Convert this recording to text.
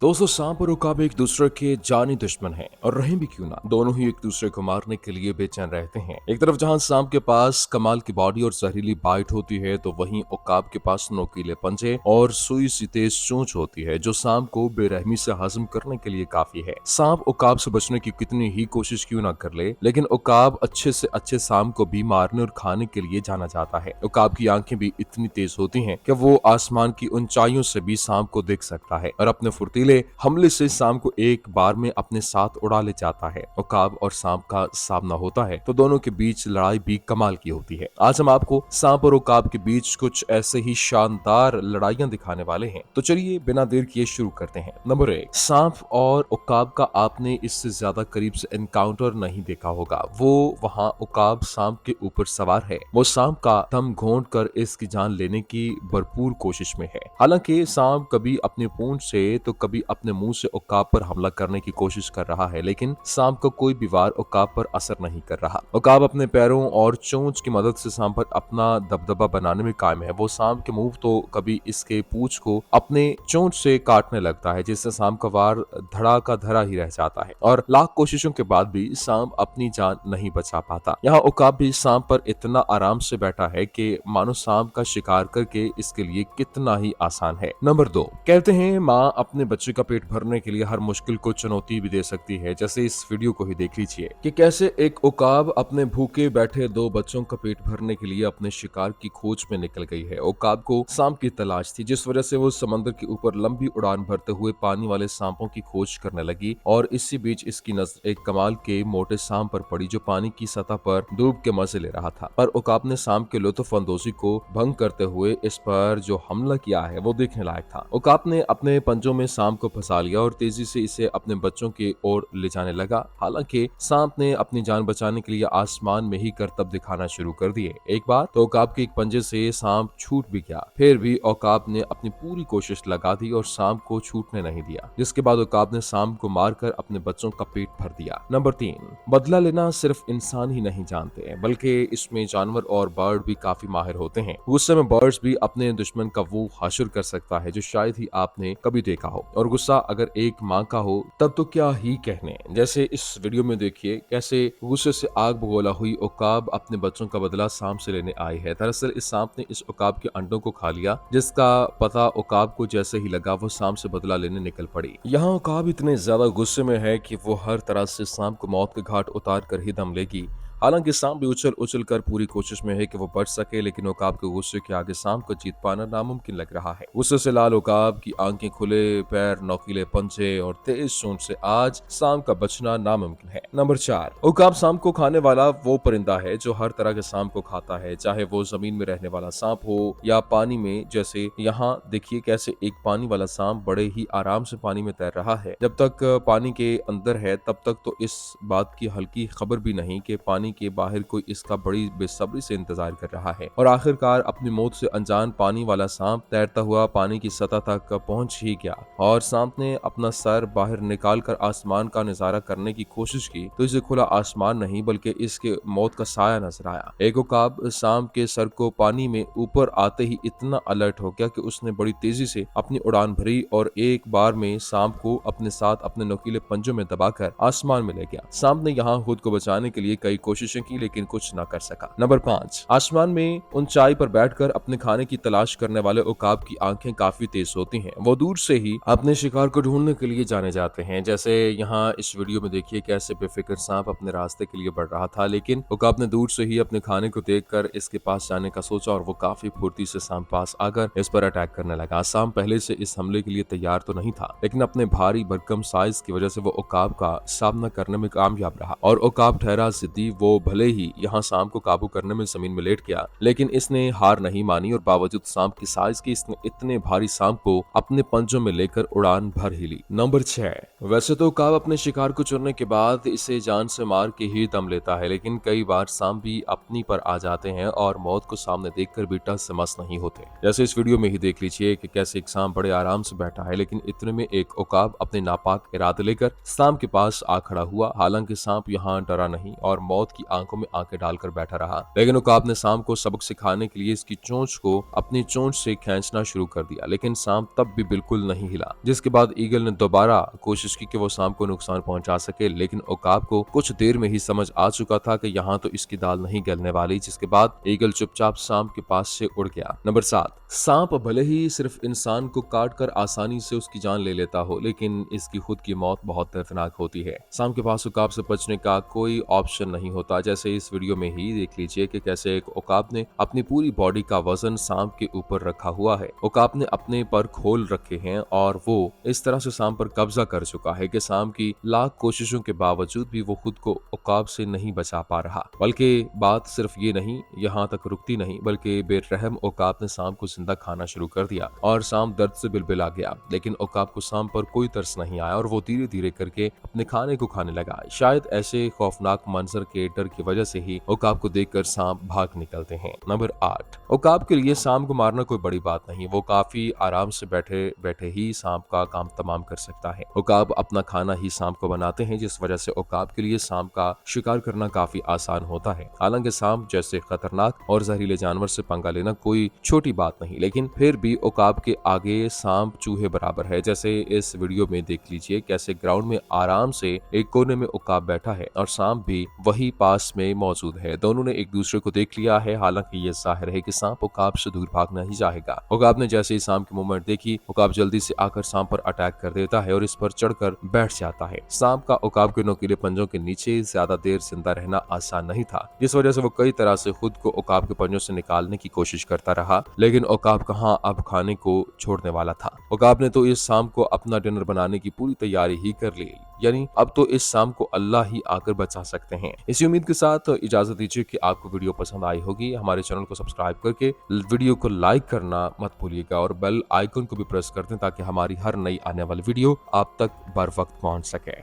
दोस्तों सांप और उकाब एक दूसरे के जानी दुश्मन हैं और रहे भी क्यों ना, दोनों ही एक दूसरे को मारने के लिए बेचैन रहते हैं। एक तरफ जहां सांप के पास कमाल की बॉडी और जहरीली बाइट होती है, तो वहीं उकाब के पास नोकीले पंजे और सुई सी तेज चोंच होती है जो सांप को बेरहमी से हजम करने के लिए काफी है। सांप उकाब से बचने की कितनी ही कोशिश क्यों ना कर ले, लेकिन उकाब अच्छे से अच्छे सांप को भी मारने और खाने के लिए जाना जाता है। उकाब की आंखें भी इतनी तेज होती हैं कि वो आसमान की ऊंचाइयों से भी सांप को देख सकता है और अपने फुर्तीले हमले से सांप को एक बार में अपने साथ उड़ा ले जाता है। उकाब और सांप का सामना होता है तो दोनों के बीच लड़ाई भी कमाल की होती है। आज हम आपको सांप और उकाब के बीच कुछ ऐसे ही शानदार लड़ाइयां दिखाने वाले हैं, तो चलिए बिना देर किए शुरू करते हैं। नंबर 1, सांप और उकाब का आपने इससे ज्यादा करीब से एनकाउंटर नहीं देखा होगा। वो वहां उकाब सांप के ऊपर सवार है, वो सांप का दम घोंट कर इसकी जान लेने की भरपूर कोशिश में है। हालांकि सांप कभी अपनी पूंछ से तो कभी अपने मुंह से उकाब पर हमला करने की कोशिश कर रहा है, लेकिन सांप का कोई भी वार उकाब पर असर नहीं कर रहा। उकाब अपने पैरों और चोंच की मदद से सांप पर अपना दबदबा बनाने में कायम है। वो सांप के मुंह तो कभी इसके पूंछ को अपने चोंच से काटने लगता है, जिससे सांप का वार धड़ा का धड़ा ही रह जाता है और लाख कोशिशों के बाद भी सांप अपनी जान नहीं बचा पाता। यहाँ उकाब भी सांप पर इतना आराम से बैठा है कि मानो सांप का शिकार करके इसके लिए कितना ही आसान है। नंबर 2, कहते हैं माँ अपने बच्चे का पेट भरने के लिए हर मुश्किल को चुनौती भी दे सकती है। जैसे इस वीडियो को ही देख लीजिए कि कैसे एक उकाब अपने भूखे बैठे दो बच्चों का पेट भरने के लिए अपने शिकार की खोज में निकल गई है। उकाब को सांप की तलाश थी, जिस वजह से वो समंदर के ऊपर लंबी उड़ान भरते हुए पानी वाले सांपों की खोज करने लगी और इसी बीच इसकी नजर एक कमाल के मोटे सांप पर पड़ी जो पानी की सतह पर डूब के मजे ले रहा था। पर उकाब ने सांप के लुत्फ अंदोजी को भंग करते हुए इस पर जो हमला किया है वो देखने लायक था। उकाब ने अपने पंजों में सांप को फंसा लिया और तेजी से इसे अपने बच्चों की ओर ले जाने लगा। हालांकि सांप ने अपनी जान बचाने के लिए आसमान में ही करतब दिखाना शुरू कर दिए। एक बार तो औकाब के एक पंजे से सांप छूट भी गया, फिर भी औकाब ने अपनी पूरी कोशिश लगा दी और सांप को छूटने नहीं दिया, जिसके बाद औकाब ने सांप को मारकर अपने बच्चों का पेट भर दिया। नंबर 3, बदला लेना सिर्फ इंसान ही नहीं जानते, बल्कि इसमें जानवर और बर्ड भी काफी माहिर होते हैं। गुस्से में बर्ड्स भी अपने दुश्मन का वो हाशिर कर सकता है जो शायद ही आपने कभी देखा हो, और गुस्सा अगर एक माँ का हो तब तो क्या ही कहने। जैसे इस वीडियो में देखिए कैसे गुस्से से आग बगोला हुई उकाब अपने बच्चों का बदला सांप से लेने आई है। दरअसल इस सांप ने इस उकाब के अंडों को खा लिया, जिसका पता उकाब को जैसे ही लगा वो सांप से बदला लेने निकल पड़ी। यहाँ उकाब इतने ज्यादा गुस्से में है कि वो हर तरह से सांप को मौत के घाट उतार कर ही दम लेगी। हालांकि सांप भी उछल उछल कर पूरी कोशिश में है कि वो बच सके, लेकिन उकाब के गुस्से के आगे सांप को जीत पाना नामुमकिन लग रहा है। गुस्से से लाल उकाब की आंखें, खुले पैर, नोकीले पंजे और तेज सूंड से आज सांप का बचना नामुमकिन है। नंबर 4, उकाब सांप को खाने वाला वो परिंदा है जो हर तरह के सांप को खाता है, चाहे वो जमीन में रहने वाला सांप हो या पानी में। जैसे यहाँ देखिए कैसे एक पानी वाला सांप बड़े ही आराम से पानी में तैर रहा है। जब तक पानी के अंदर है तब तक तो इस बात की हल्की खबर भी नहीं कि पानी के बाहर कोई इसका बड़ी बेसब्री से इंतजार कर रहा है। और आखिरकार अपनी मौत से अनजान पानी वाला सांप तैरता हुआ पानी की सतह तक पहुंच ही गया और सांप ने अपना सर बाहर निकाल कर आसमान का नजारा करने की कोशिश की तो इसे खुला आसमान नहीं बल्कि इसके मौत का साया नजर आया। एक उकाब सांप के सर को पानी में ऊपर आते ही इतना अलर्ट हो गया कि उसने बड़ी तेजी से अपनी उड़ान भरी और एक बार में सांप को अपने साथ अपने नुकीले पंजों में दबाकर आसमान में ले गया। सांप ने यहाँ खुद को बचाने के लिए कई कोशिशें की, लेकिन कुछ ना कर सका। नंबर 5, आसमान में ऊंचाई पर बैठकर अपने खाने की तलाश करने वाले उकाब की आंखें काफी तेज होती हैं। वो दूर से ही अपने शिकार को ढूंढने के लिए जाने जाते हैं। जैसे यहाँ इस वीडियो में देखिए कैसे बेफिक्र सांप अपने रास्ते के लिए बढ़ रहा था, लेकिन उकाब ने दूर से ही अपने खाने को देखकर इसके पास जाने का सोचा और वो काफी फुर्ती से सांप पास आकर इस पर अटैक करने लगा। सांप पहले से इस हमले के लिए तैयार तो नहीं था, लेकिन अपने भारी भरकम साइज की वजह से वो उकाब का सामना करने में कामयाब रहा और उकाब ठहरा जिद्दी। वो भले ही यहाँ सांप को काबू करने में जमीन में लेट गया, लेकिन इसने हार नहीं मानी और बावजूद सांप की साइज के इसने इतने भारी सांप को अपने पंजों में लेकर उड़ान भर ही ली। नंबर 6, वैसे तो उकाब अपने शिकार को चुनने के बाद इसे जान से मार के ही दम लेता है, लेकिन कई बार सांप भी अपनी पर आ जाते हैं और मौत को सामने देखकर भी टस से मस नहीं होते। जैसे इस वीडियो में ही देख लीजिए कि कैसे एक सांप बड़े आराम से बैठा है, लेकिन इतने में एक उकाब अपने नापाक इरादे लेकर सांप के पास आ खड़ा हुआ। हालांकि सांप यहाँ डरा नहीं और मौत की आंखों में आंखें डालकर बैठा रहा, लेकिन उकाब ने सांप को सबक सिखाने के लिए इसकी चोंच को अपनी चोंच से खींचना शुरू कर दिया, लेकिन सांप तब भी बिल्कुल नहीं हिला। जिसके बाद ईगल ने दोबारा कोशिश की कि वो सांप को नुकसान पहुंचा सके, लेकिन उकाब को कुछ देर में ही समझ आ चुका था कि यहाँ तो इसकी दाल नहीं गलने वाली, जिसके बाद ईगल चुपचाप सांप के पास से उड़ गया। नंबर 7, सांप भले ही सिर्फ इंसान को काट कर आसानी से उसकी जान ले लेता हो, लेकिन इसकी खुद की मौत बहुत दर्दनाक होती है। सांप के पास उकाब से बचने का कोई ऑप्शन नहीं होता। जैसे इस वीडियो में ही देख लीजिए कि कैसे एक उकाब ने अपनी पूरी बॉडी का वजन सांप के ऊपर रखा हुआ है। उकाब ने अपने पर खोल रखे हैं और वो इस तरह से सांप पर कब्जा कर चुका है कि सांप की लाख कोशिशों के बावजूद भी वो खुद को उकाब से नहीं बचा पा रहा। बल्कि बात सिर्फ ये नहीं, यहाँ तक रुकती नहीं, बल्कि बेरहम उकाब ने सांप को जिंदा खाना शुरू कर दिया और सांप दर्द से बिलबिला गया। लेकिन उकाब को सांप पर कोई तरस नहीं आया और वो धीरे धीरे करके अपने खाने को खाने लगा। शायद ऐसे खौफनाक मंजर के डर की वजह से ही उकाब को देखकर सांप भाग निकलते हैं। नंबर 8, उकाब के लिए सांप को मारना कोई बड़ी बात नहीं, वो काफी आराम से बैठे बैठे ही सांप का काम तमाम कर सकता है। उकाब अपना खाना ही सांप को बनाते हैं, जिस वजह से उकाब के लिए सांप का शिकार करना काफी आसान होता है। हालांकि सांप जैसे खतरनाक और जहरीले जानवर से पंगा लेना कोई छोटी बात नहीं, लेकिन फिर भी उकाब के आगे सांप चूहे बराबर है। जैसे इस वीडियो में देख लीजिए कैसे ग्राउंड में आराम से एक कोने में उकाब बैठा है और सांप भी वही पास में मौजूद है। दोनों ने एक दूसरे को देख लिया है। हालांकि ये जाहिर है कि सांप उकाब से दूर भागना ही चाहेगा। उकाब ने जैसे ही सांप की मूवमेंट देखी, उकाब जल्दी से आकर सांप पर अटैक कर देता है और इस पर चढ़कर बैठ जाता है। सांप का उकाब के नुकीले पंजों के नीचे ज्यादा देर जिंदा रहना आसान नहीं था, जिस वजह से वो कई तरह से खुद को उकाब के पंजों से निकालने की कोशिश करता रहा, लेकिन उकाब कहाँ अब खाने को छोड़ने वाला था। उकाब ने तो इस सांप को अपना डिनर बनाने की पूरी तैयारी ही कर ली, यानी अब तो इस सांप को अल्लाह ही आकर बचा सकते हैं। इसी उम्मीद के साथ इजाजत दीजिए कि आपको वीडियो पसंद आई होगी। हमारे चैनल को सब्सक्राइब करके वीडियो को लाइक करना मत भूलिएगा और बेल आइकन को भी प्रेस कर दें ताकि हमारी हर नई आने वाली वीडियो आप तक बर वक्त पहुंच सके।